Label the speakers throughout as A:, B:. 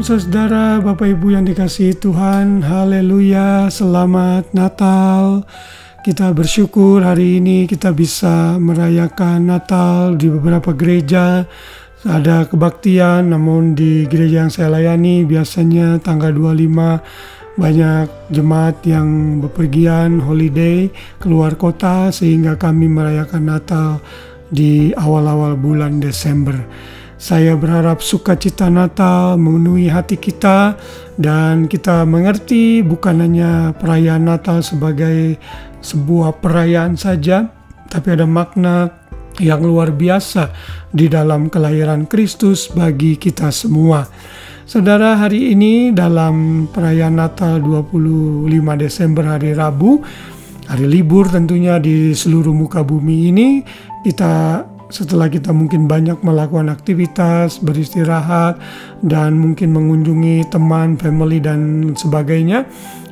A: saudara, Bapak Ibu yang dikasihi Tuhan. Haleluya, selamat Natal. Kita bersyukur hari ini kita bisa merayakan Natal di beberapa gereja. Ada kebaktian, namun di gereja yang saya layani biasanya tanggal 25 banyak jemaat yang bepergian holiday keluar kota, sehingga kami merayakan Natal di awal-awal bulan Desember. Saya berharap sukacita Natal memenuhi hati kita dan kita mengerti bukan hanya perayaan Natal sebagai sebuah perayaan saja, tapi ada makna yang luar biasa di dalam kelahiran Kristus bagi kita semua. Saudara, hari ini dalam perayaan Natal 25 Desember hari Rabu, hari libur tentunya di seluruh muka bumi ini, setelah kita mungkin banyak melakukan aktivitas, beristirahat, dan mungkin mengunjungi teman, family, dan sebagainya,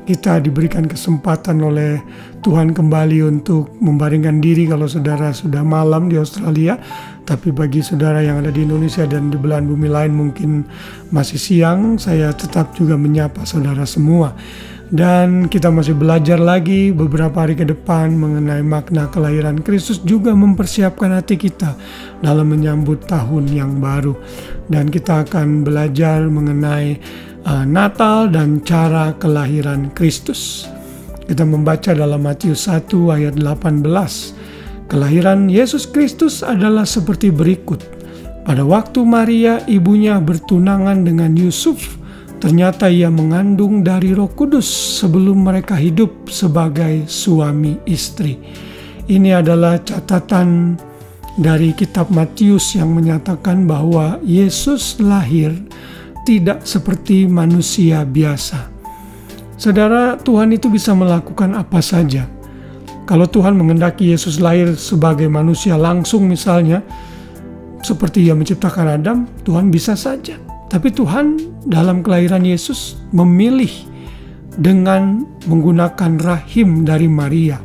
A: kita diberikan kesempatan oleh Tuhan kembali untuk membaringkan diri kalau saudara sudah malam di Australia. Tapi bagi saudara yang ada di Indonesia dan di belahan bumi lain mungkin masih siang, saya tetap juga menyapa saudara semua. Dan kita masih belajar lagi beberapa hari ke depan mengenai makna kelahiran Kristus, juga mempersiapkan hati kita dalam menyambut tahun yang baru. Dan kita akan belajar mengenai Natal dan cara kelahiran Kristus. Kita membaca dalam Matius 1 ayat 18. Kelahiran Yesus Kristus adalah seperti berikut. Pada waktu Maria ibunya bertunangan dengan Yusuf, ternyata ia mengandung dari Roh Kudus sebelum mereka hidup sebagai suami istri. Ini adalah catatan dari kitab Matius yang menyatakan bahwa Yesus lahir tidak seperti manusia biasa. Saudara, Tuhan itu bisa melakukan apa saja. Kalau Tuhan menghendaki Yesus lahir sebagai manusia langsung misalnya, seperti ia menciptakan Adam, Tuhan bisa saja. Tapi Tuhan dalam kelahiran Yesus memilih dengan menggunakan rahim dari Maria.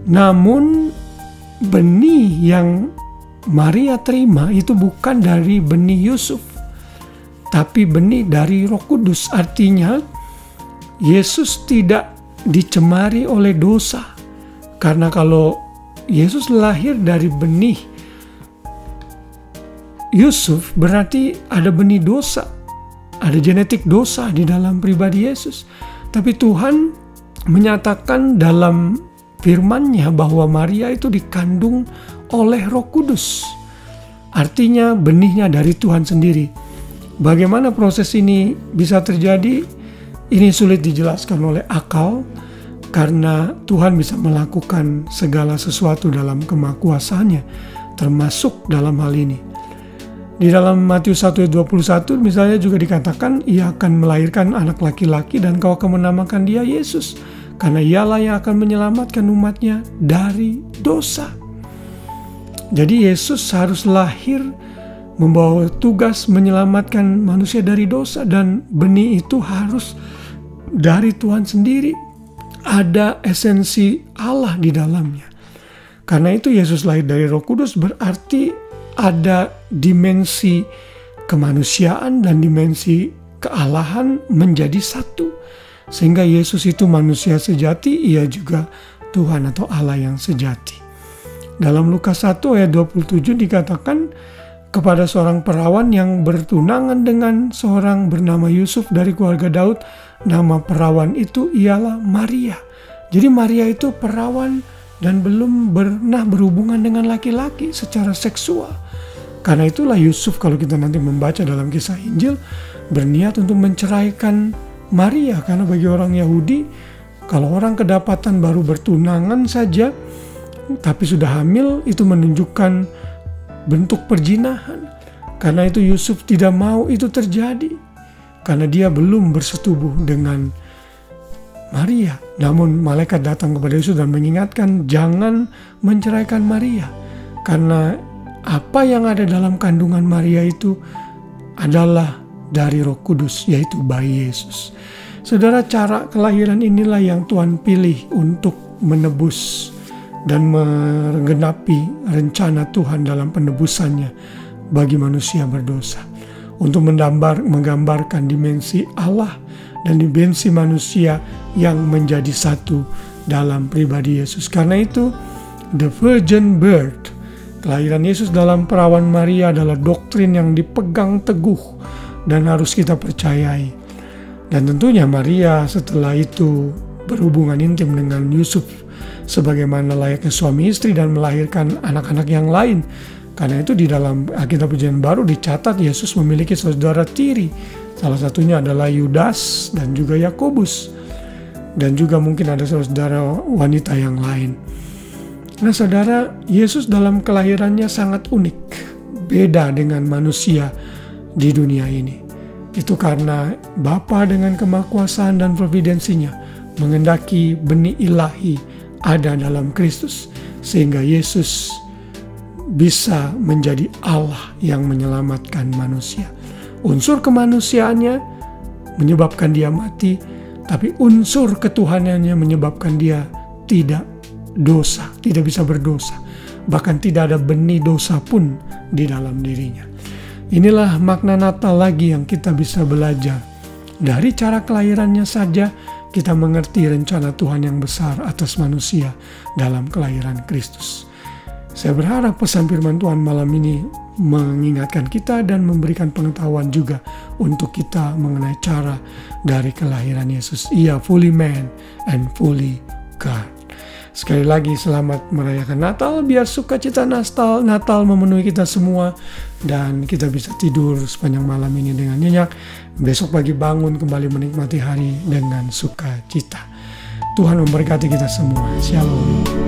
A: Namun benih yang Maria terima itu bukan dari benih Yusuf, tapi benih dari Roh Kudus. Artinya Yesus tidak dicemari oleh dosa. Karena kalau Yesus lahir dari benih Yusuf, berarti ada benih dosa, ada genetik dosa di dalam pribadi Yesus. Tapi Tuhan menyatakan dalam firman-Nya bahwa Maria itu dikandung oleh Roh Kudus. Artinya benihnya dari Tuhan sendiri. Bagaimana proses ini bisa terjadi? Ini sulit dijelaskan oleh akal, karena Tuhan bisa melakukan segala sesuatu dalam kemahakuasaannya, termasuk dalam hal ini. Di dalam Matius 1 ayat 21 misalnya juga dikatakan ia akan melahirkan anak laki-laki dan kau akan menamakan dia Yesus, karena ialah yang akan menyelamatkan umatnya dari dosa. Jadi Yesus harus lahir membawa tugas menyelamatkan manusia dari dosa, dan benih itu harus dari Tuhan sendiri. Ada esensi Allah di dalamnya. Karena itu Yesus lahir dari Roh Kudus berarti ada dimensi kemanusiaan dan dimensi kealahan menjadi satu. Sehingga Yesus itu manusia sejati, ia juga Tuhan atau Allah yang sejati. Dalam Lukas 1 ayat 27 dikatakan kepada seorang perawan yang bertunangan dengan seorang bernama Yusuf dari keluarga Daud, nama perawan itu ialah Maria. Jadi Maria itu perawan dan belum pernah berhubungan dengan laki-laki secara seksual. Karena itulah Yusuf, kalau kita nanti membaca dalam kisah Injil, berniat untuk menceraikan Maria. Karena bagi orang Yahudi, kalau orang kedapatan baru bertunangan saja tapi sudah hamil, itu menunjukkan bentuk perzinahan. Karena itu Yusuf tidak mau itu terjadi, karena dia belum bersetubuh dengan Maria. Namun malaikat datang kepada Yusuf dan mengingatkan jangan menceraikan Maria, karena apa yang ada dalam kandungan Maria itu adalah dari Roh Kudus, yaitu bayi Yesus. Saudara, cara kelahiran inilah yang Tuhan pilih untuk menebus dan menggenapi rencana Tuhan dalam penebusannya bagi manusia berdosa. untuk menggambarkan dimensi Allah dan dimensi manusia yang menjadi satu dalam pribadi Yesus. Karena itu, the virgin birth, kelahiran Yesus dalam perawan Maria adalah doktrin yang dipegang teguh dan harus kita percayai. Dan tentunya Maria setelah itu berhubungan intim dengan Yusuf sebagaimana layaknya suami istri dan melahirkan anak-anak yang lain. Karena itu di dalam Alkitab Perjanjian Baru dicatat Yesus memiliki saudara tiri. Salah satunya adalah Yudas dan juga Yakobus. Dan juga mungkin ada saudara wanita yang lain. Nah saudara, Yesus dalam kelahirannya sangat unik. Beda dengan manusia di dunia ini. Itu karena Bapa dengan kemahakuasaan dan providensinya mengendaki benih ilahi ada dalam Kristus, sehingga Yesus bisa menjadi Allah yang menyelamatkan manusia. Unsur kemanusiaannya menyebabkan dia mati, tapi unsur ketuhanannya menyebabkan dia tidak dosa, tidak bisa berdosa. Bahkan tidak ada benih dosa pun di dalam dirinya. Inilah makna Natal lagi yang kita bisa belajar. Dari cara kelahirannya saja, kita mengerti rencana Tuhan yang besar atas manusia dalam kelahiran Kristus. Saya berharap pesan firman Tuhan malam ini mengingatkan kita dan memberikan pengetahuan juga untuk kita mengenai cara dari kelahiran Yesus. Ia fully man and fully God. Sekali lagi selamat merayakan Natal, biar sukacita Natal memenuhi kita semua dan kita bisa tidur sepanjang malam ini dengan nyenyak. Besok pagi bangun kembali menikmati hari dengan sukacita. Tuhan memberkati kita semua. Shalom.